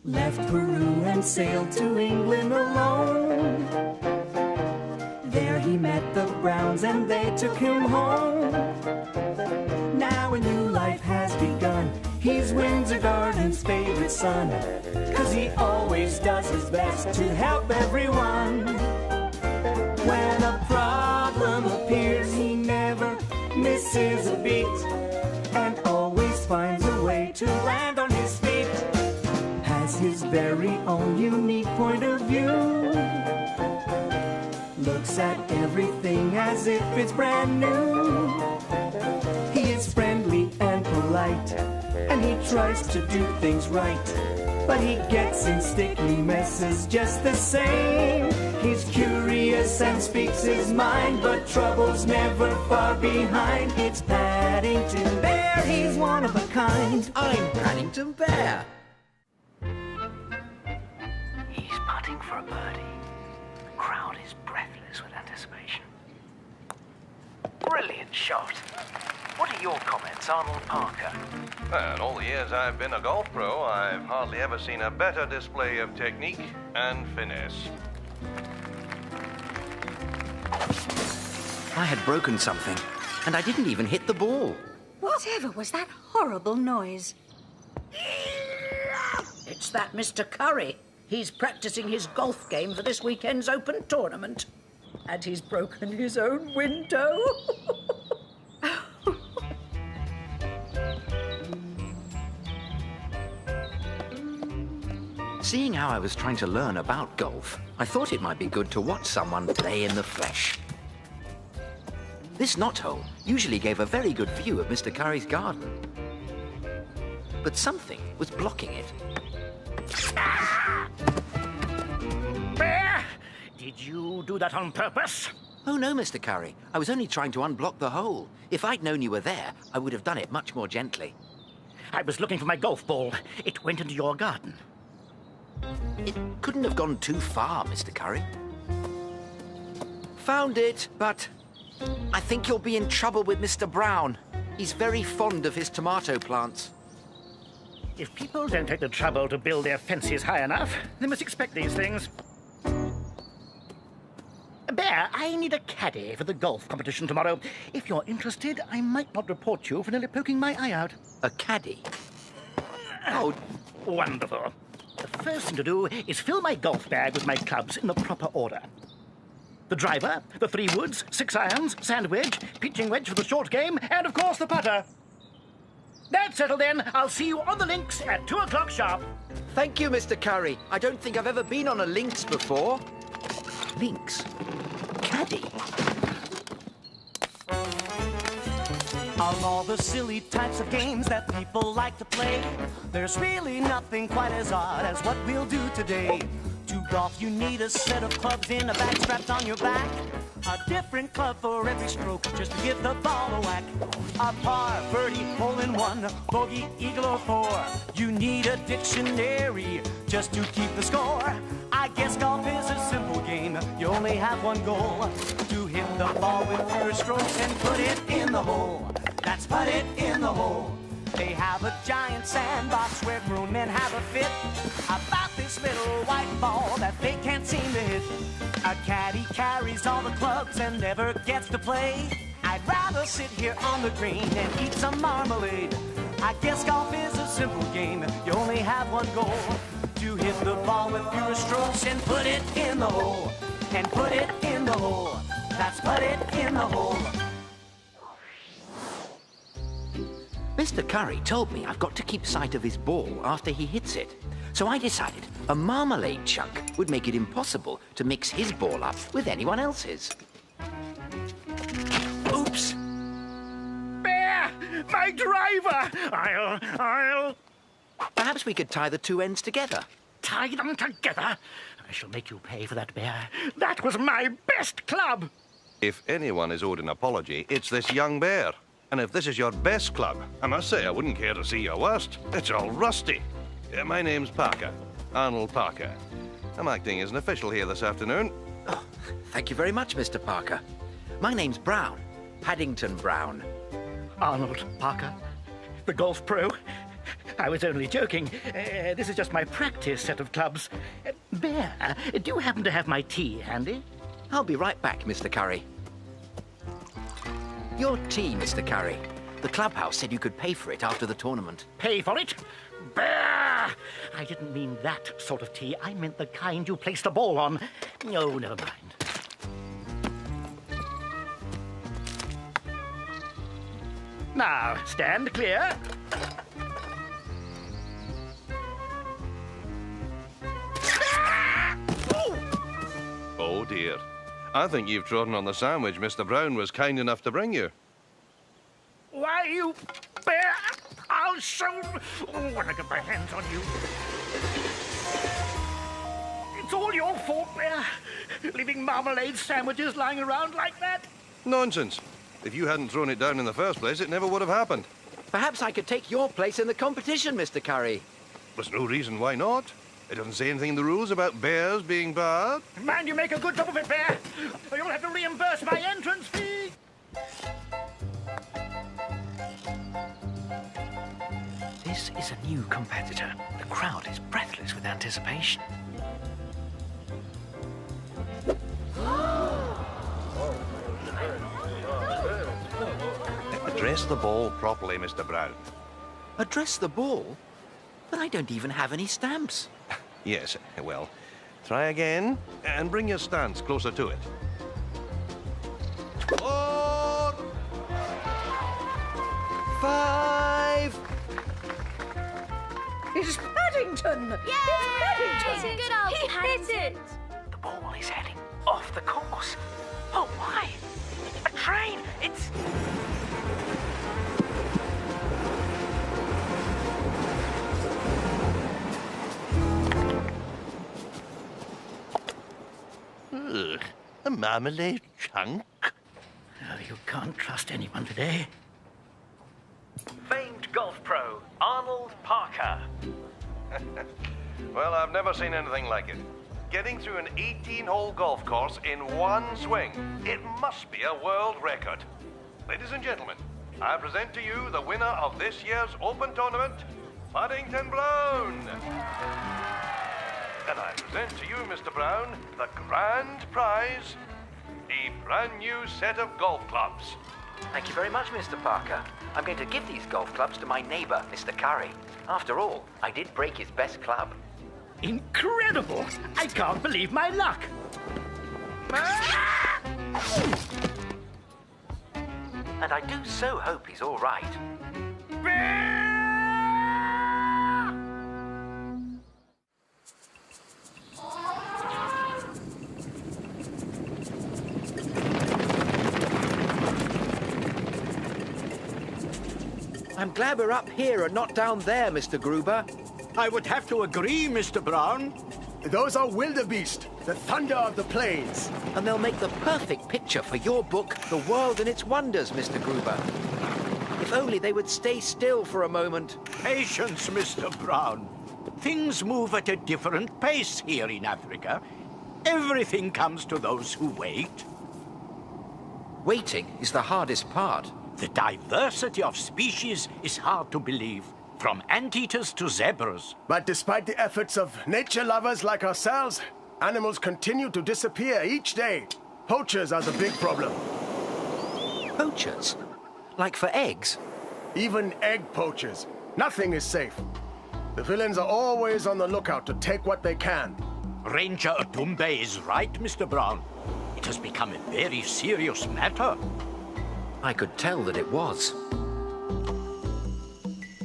left Peru and sailed to England alone. There he met the Browns and they took him home. Now a new life has begun. He's Windsor Garden's favorite son, 'cause he always does his best to help everyone. When a problem appears, he never misses a beat and always finds a way to land on his feet. Has his very own unique point of view. Looks at everything as if it's brand new. He is friendly and polite, and he tries to do things right, but he gets in sticky messes just the same. He's curious and speaks his mind, but trouble's never far behind. It's Paddington Bear, he's one of a kind. I'm Paddington Bear. He's putting for a birdie. The crowd is breathless with anticipation. Brilliant shot. What are your comments, Arnold Parker? Well, in all the years I've been a golf pro, I've hardly ever seen a better display of technique and finesse. I had broken something, and I didn't even hit the ball. Whatever was that horrible noise? It's that Mr. Curry. He's practicing his golf game for this weekend's Open tournament. And he's broken his own window. Seeing how I was trying to learn about golf, I thought it might be good to watch someone play in the flesh. This knothole usually gave a very good view of Mr. Curry's garden. But something was blocking it. Bear! Did you do that on purpose? Oh no, Mr. Curry. I was only trying to unblock the hole. If I'd known you were there, I would have done it much more gently. I was looking for my golf ball. It went into your garden. It couldn't have gone too far, Mr. Curry. Found it, but I think you'll be in trouble with Mr. Brown. He's very fond of his tomato plants. If people don't take the trouble to build their fences high enough, they must expect these things. Bear, I need a caddie for the golf competition tomorrow. If you're interested, I might not report you for nearly poking my eye out. A caddie? Oh, Wonderful. The first thing to do is fill my golf bag with my clubs in the proper order. The driver, the 3 woods, 6 irons, sand wedge, pitching wedge for the short game, and of course the putter. That's settled then. I'll see you on the links at 2 o'clock sharp. thank you, Mr. Curry. I don't think I've ever been on a links before. Links? Caddie? Of all the silly types of games that people like to play, there's really nothing quite as odd as what we'll do today. To golf, you need a set of clubs in a bag strapped on your back. A different club for every stroke, just to give the ball a whack. A par, birdie, hole-in-one, bogey, eagle, or 4. You need a dictionary just to keep the score. I guess golf is a simple game. You only have one goal: to hit the ball with fewer strokes and put it in the hole. That's put it in the hole. They have a giant sandbox where grown men have a fit about this little white ball that they can't seem to hit. A caddy carries all the clubs and never gets to play. I'd rather sit here on the green and eat some marmalade. I guess golf is a simple game. You only have one goal: to hit the ball with fewer strokes and put it in the hole. And put it in the hole. That's put it in the hole. Mr. Curry told me I've got to keep sight of his ball after he hits it. So I decided a marmalade chunk would make it impossible to mix his ball up with anyone else's. Oops! Bear! My driver! I'll... Perhaps we could tie the 2 ends together. tie them together. I shall make you pay for that, Bear. That was my best club! If anyone is owed an apology, it's this young bear. And if this is your best club, I must say I wouldn't care to see your worst. It's all rusty. My name's Parker. Arnold Parker. I'm acting as an official here this afternoon. Oh, thank you very much, Mr. Parker. My name's Brown. Paddington Brown. Arnold Parker, the golf pro. I was only joking. This is just my practice set of clubs. Bear, do you happen to have my tea handy? I'll be right back, Mr. Curry. Your tea, Mr. Curry. The clubhouse said you could pay for it after the tournament. Pay for it? Bear! I didn't mean that sort of tea. I meant the kind you place the ball on. Oh, never mind. Now, stand clear. Oh, dear. I think you've trodden on the sandwich Mr. Brown was kind enough to bring you. Why, you bear! I'll show... Oh, when I get my hands on you. It's all your fault, Bear. Leaving marmalade sandwiches lying around like that. Nonsense. If you hadn't thrown it down in the first place, it never would have happened. Perhaps I could take your place in the competition, Mr. Curry. There's no reason why not. It doesn't say anything in the rules about bears being barred. Mind you make a good job of it, Bear, or you'll have to reimburse my entrance fee. This is a new competitor. The crowd is breathless with anticipation. Address the ball properly, Mr. Brown. Address the ball? But I don't even have any stamps. Yes, well, try again and bring your stance closer to it. 4, 5. It's Paddington! Yay! It's Paddington! Good old He Paddington. hit it! The ball is heading off the course. Oh, my! A train! It's... Ugh, a marmalade chunk. Oh, you can't trust anyone today. Famed golf pro, Arnold Parker. Well, I've never seen anything like it. Getting through an 18-hole golf course in one swing. It must be a world record. Ladies and gentlemen, I present to you the winner of this year's Open Tournament, Paddington Brown. And I present to you, Mr. Brown, the grand prize, a brand new set of golf clubs. Thank you very much, Mr. Parker. I'm going to give these golf clubs to my neighbour, Mr. Curry. After all, I did break his best club. Incredible! I can't believe my luck. And I do so hope he's all right. I'm glad we're up here and not down there, Mr. Gruber. I would have to agree, Mr. Brown. Those are wildebeest, the thunder of the plains. And they'll make the perfect picture for your book, The World and Its Wonders, Mr. Gruber. If only they would stay still for a moment. Patience, Mr. Brown. Things move at a different pace here in Africa. Everything comes to those who wait. Waiting is the hardest part. The diversity of species is hard to believe, from anteaters to zebras. But despite the efforts of nature lovers like ourselves, animals continue to disappear each day. Poachers are the big problem. Poachers? Like for eggs? Even egg poachers. Nothing is safe. The villains are always on the lookout to take what they can. Ranger Atumbe is right, Mr. Brown. It has become a very serious matter. I could tell that it was.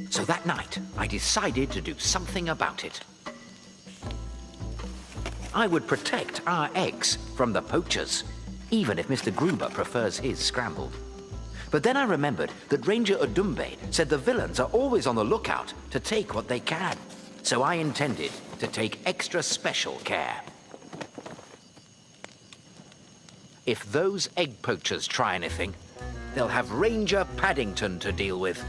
So that night, I decided to do something about it. I would protect our eggs from the poachers, even if Mr. Gruber prefers his scrambled. But then I remembered that Ranger Odumbe said the villains are always on the lookout to take what they can. So I intended to take extra special care. If those egg poachers try anything, they'll have Ranger Paddington to deal with.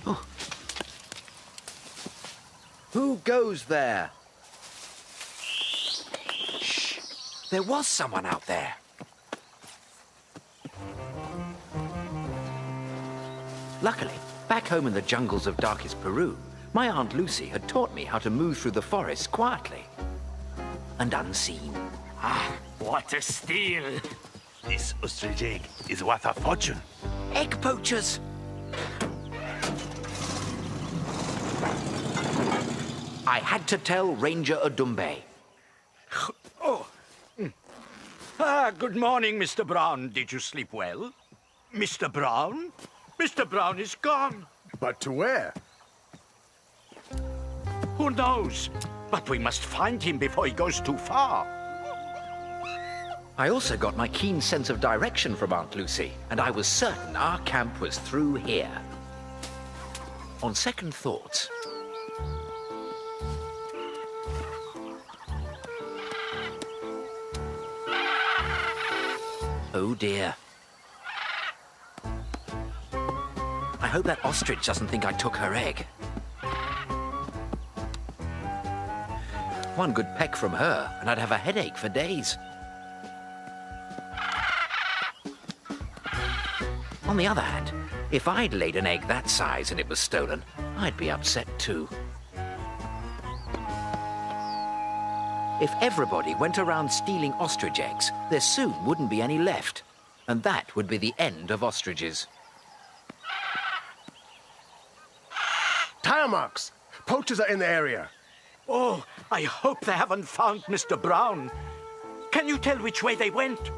Oh. Who goes there? There was someone out there. Luckily, back home in the jungles of darkest Peru, my Aunt Lucy had taught me how to move through the forests quietly and unseen. Ah, what a steal! This ostrich egg is worth a fortune. Egg poachers! I had to tell Ranger Odumbe. Oh. Good morning, Mr. Brown. Did you sleep well? Mr. Brown? Mr. Brown is gone. But to where? Who knows? But we must find him before he goes too far. I also got my keen sense of direction from Aunt Lucy, and I was certain our camp was through here. On second thoughts... Oh dear. I hope that ostrich doesn't think I took her egg. One good peck from her, and I'd have a headache for days. On the other hand, if I'd laid an egg that size and it was stolen, I'd be upset too. If everybody went around stealing ostrich eggs, there soon wouldn't be any left. And that would be the end of ostriches. Tire marks! Poachers are in the area. Oh, I hope they haven't found Mr. Brown. Can you tell which way they went?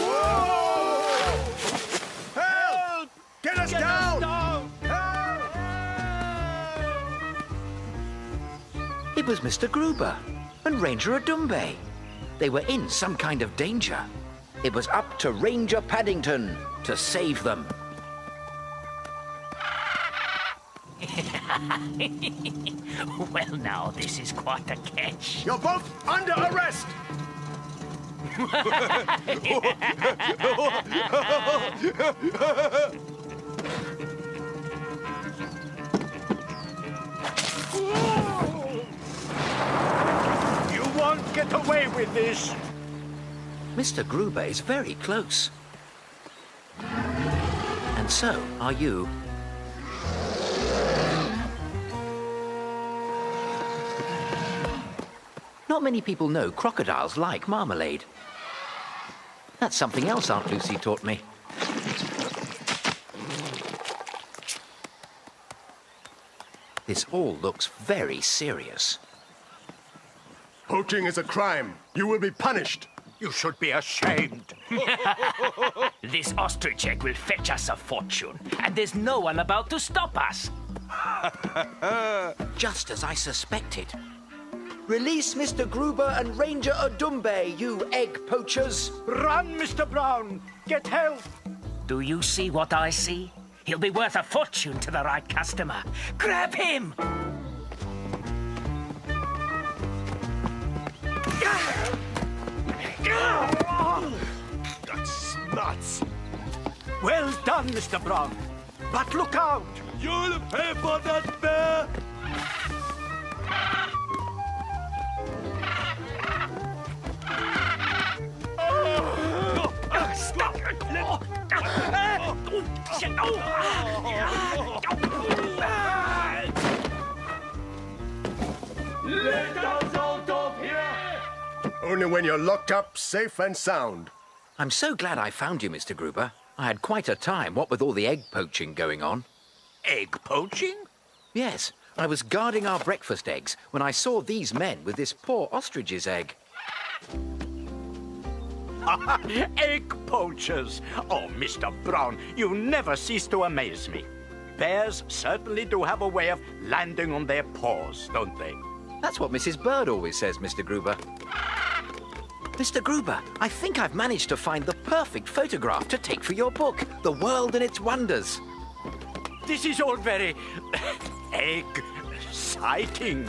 Whoa! Help! Get us down! It was Mr. Gruber and Ranger Odumbe. They were in some kind of danger. It was up to Ranger Paddington to save them. Well, now, this is quite a catch. You're both under arrest! You won't get away with this. Mr. Gruber is very close. And so are you. Not many people know crocodiles like marmalade. That's something else Aunt Lucy taught me. This all looks very serious. Poaching is a crime. You will be punished. You should be ashamed. This ostrich egg will fetch us a fortune, and there's no one about to stop us. Just as I suspected. Release Mr. Gruber and Ranger Odumbe, you egg poachers! Run, Mr. Brown! Get help! Do you see what I see? He'll be worth a fortune to the right customer. Grab him! That's nuts! Well done, Mr. Brown. But look out! You'll pay for that, bear! Stop! Let us out of here! Only when you're locked up, safe and sound. I'm so glad I found you, Mr. Gruber. I had quite a time, what with all the egg poaching going on. Egg poaching? Yes, I was guarding our breakfast eggs when I saw these men with this poor ostrich's egg. Egg poachers! Oh, Mr. Brown, you never cease to amaze me. Bears certainly do have a way of landing on their paws, don't they? That's what Mrs. Bird always says, Mr. Gruber. Mr. Gruber, I think I've managed to find the perfect photograph to take for your book, The World and Its Wonders. This is all very... egg-citing.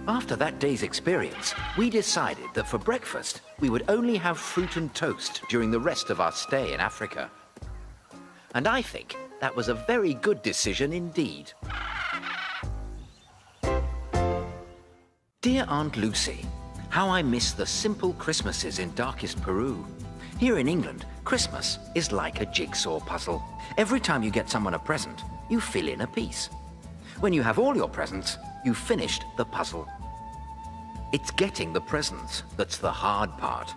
After that day's experience, we decided that for breakfast, we would only have fruit and toast during the rest of our stay in Africa. And I think that was a very good decision indeed. Dear Aunt Lucy, how I miss the simple Christmases in darkest Peru. Here in England, Christmas is like a jigsaw puzzle. Every time you get someone a present, you fill in a piece. When you have all your presents, you've finished the puzzle. It's getting the presents that's the hard part.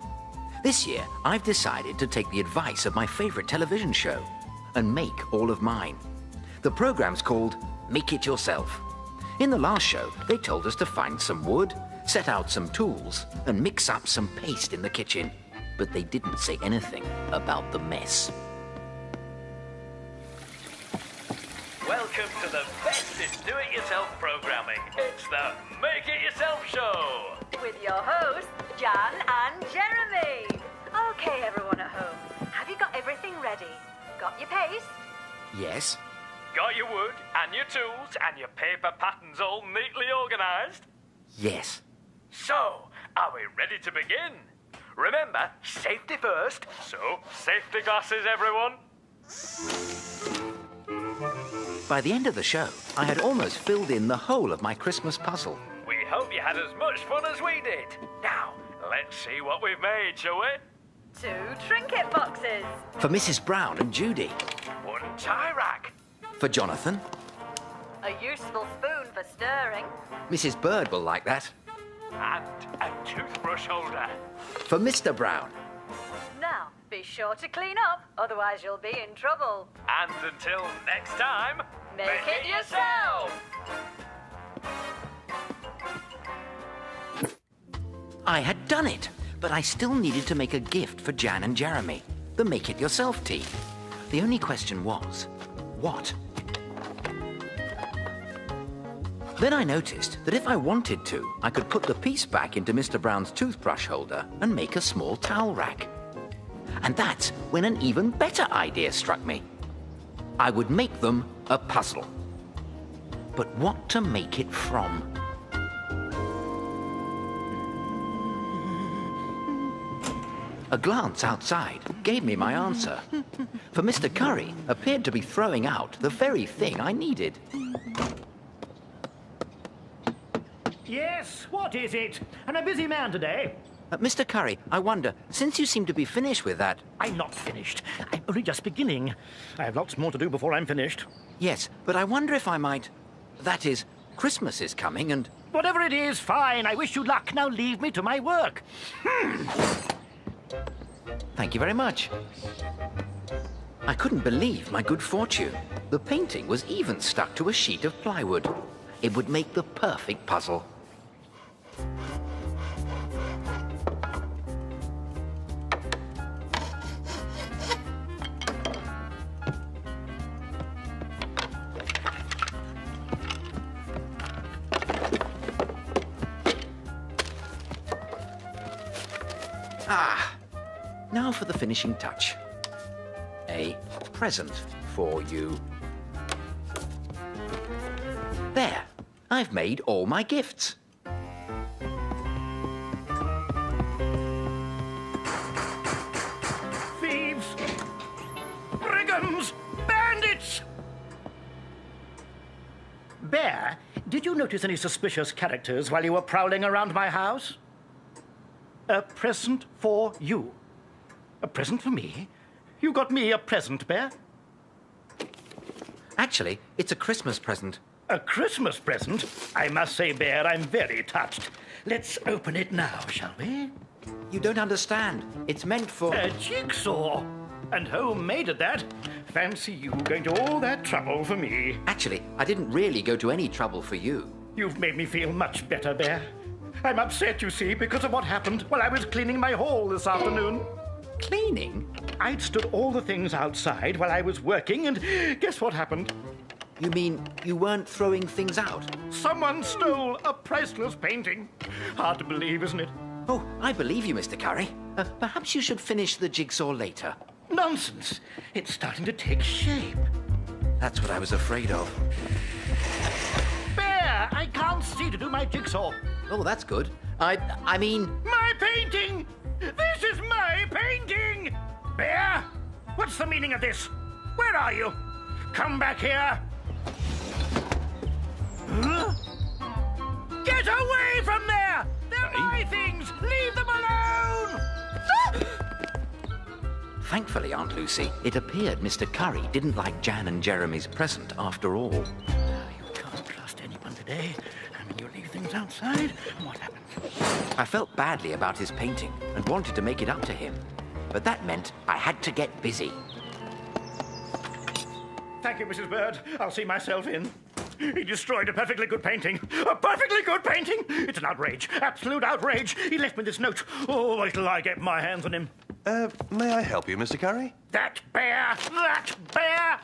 This year, I've decided to take the advice of my favorite television show and make all of mine. The program's called Make It Yourself. In the last show, they told us to find some wood, set out some tools, and mix up some paste in the kitchen. But they didn't say anything about the mess. Welcome to the best in do-it-yourself programming. It's the Make It Yourself Show. With your hosts, Jan and Jeremy. Okay, everyone at home, have you got everything ready? Got your paste? Yes. Got your wood and your tools and your paper patterns all neatly organised? Yes. So, are we ready to begin? Remember, safety first, so safety glasses, everyone. By the end of the show, I had almost filled in the whole of my Christmas puzzle. We hope you had as much fun as we did. Now, let's see what we've made, shall we? 2 trinket boxes. For Mrs. Brown and Judy. 1 tie rack. For Jonathan. A useful spoon for stirring. Mrs. Bird will like that. And a toothbrush holder. For Mr. Brown. Now, be sure to clean up, otherwise you'll be in trouble. And until next time, Make it yourself! I had done it, but I still needed to make a gift for Jan and Jeremy, the Make It Yourself team. The only question was, what? Then I noticed that if I wanted to, I could put the piece back into Mr. Brown's toothbrush holder and make a small towel rack. And that's when an even better idea struck me. I would make them a puzzle. But what to make it from? A glance outside gave me my answer. For Mr. Curry appeared to be throwing out the very thing I needed. Yes, what is it? I'm a busy man today. Mr. Curry, I wonder, since you seem to be finished with that... I'm not finished. I'm only just beginning. I have lots more to do before I'm finished. Yes, but I wonder if I might... That is, Christmas is coming and... Whatever it is, fine. I wish you luck. Now leave me to my work. Thank you very much. I couldn't believe my good fortune. The painting was even stuck to a sheet of plywood. It would make the perfect puzzle. Now for the finishing touch. A present for you. There, I've made all my gifts. Thieves! Brigands! Bandits! Bear, did you notice any suspicious characters while you were prowling around my house? A present for you. A present for me? You got me a present, Bear? Actually, it's a Christmas present. A Christmas present? I must say, Bear, I'm very touched. Let's open it now, shall we? You don't understand. It's meant for... A jigsaw! And homemade at that. Fancy you going to all that trouble for me. Actually, I didn't really go to any trouble for you. You've made me feel much better, Bear. I'm upset, you see, because of what happened while I was cleaning my hall this afternoon. Cleaning? I'd stood all the things outside while I was working, and guess what happened? You mean you weren't throwing things out? Someone stole a priceless painting. Hard to believe, isn't it? Oh, I believe you, Mr. Curry. Perhaps you should finish the jigsaw later. Nonsense. It's starting to take shape. That's what I was afraid of. Bear, I can't see to do my jigsaw. Oh, that's good. I mean... My painting! This is my painting! Bear, what's the meaning of this? Where are you? Come back here! Huh? Get away from there! Thankfully, Aunt Lucy, it appeared Mr. Curry didn't like Jan and Jeremy's present after all. You can't trust anyone today. I mean, you leave things outside, and what happens? I felt badly about his painting and wanted to make it up to him. But that meant I had to get busy. Thank you, Mrs. Bird. I'll see myself in. He destroyed a perfectly good painting. A perfectly good painting! It's an outrage. Absolute outrage. He left me this note. Oh, wait till I get my hands on him. May I help you, Mr. Curry? That bear! That bear!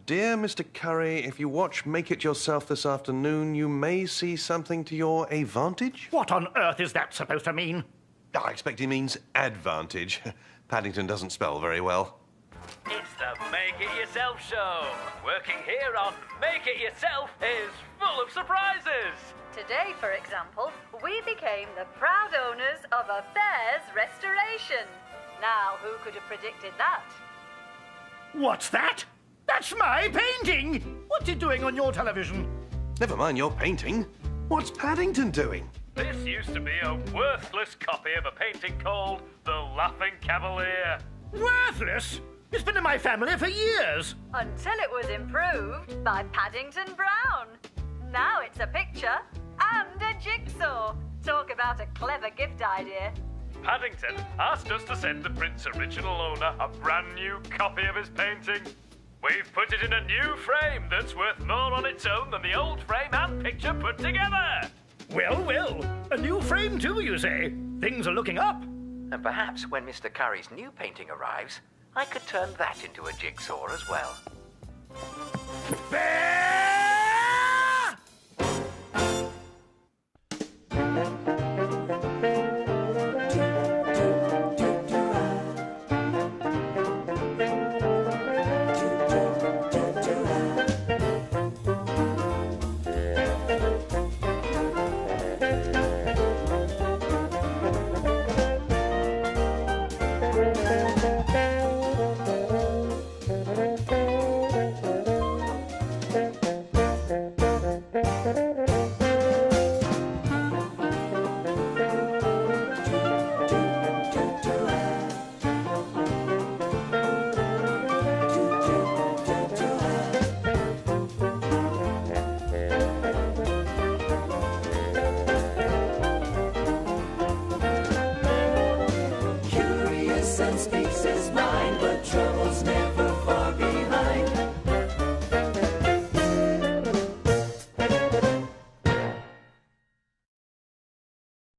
Dear Mr. Curry, if you watch Make It Yourself this afternoon, you may see something to your advantage. What on earth is that supposed to mean? I expect he means advantage. Paddington doesn't spell very well. It's the Make It Yourself show. Working here on Make It Yourself is full of surprises. Today, for example, we became the proud owners of a bear's restoration. Now, who could have predicted that? What's that? That's my painting! What's it doing on your television? Never mind your painting. What's Paddington doing? This used to be a worthless copy of a painting called The Laughing Cavalier. Worthless? It's been in my family for years. Until it was improved by Paddington Brown. Now it's a picture and a jigsaw. Talk about a clever gift idea. Paddington asked us to send the print's original owner a brand new copy of his painting. We've put it in a new frame that's worth more on its own than the old frame and picture put together. Well, well, a new frame too, you say? Things are looking up. And perhaps when Mr. Curry's new painting arrives, I could turn that into a jigsaw as well. Bear!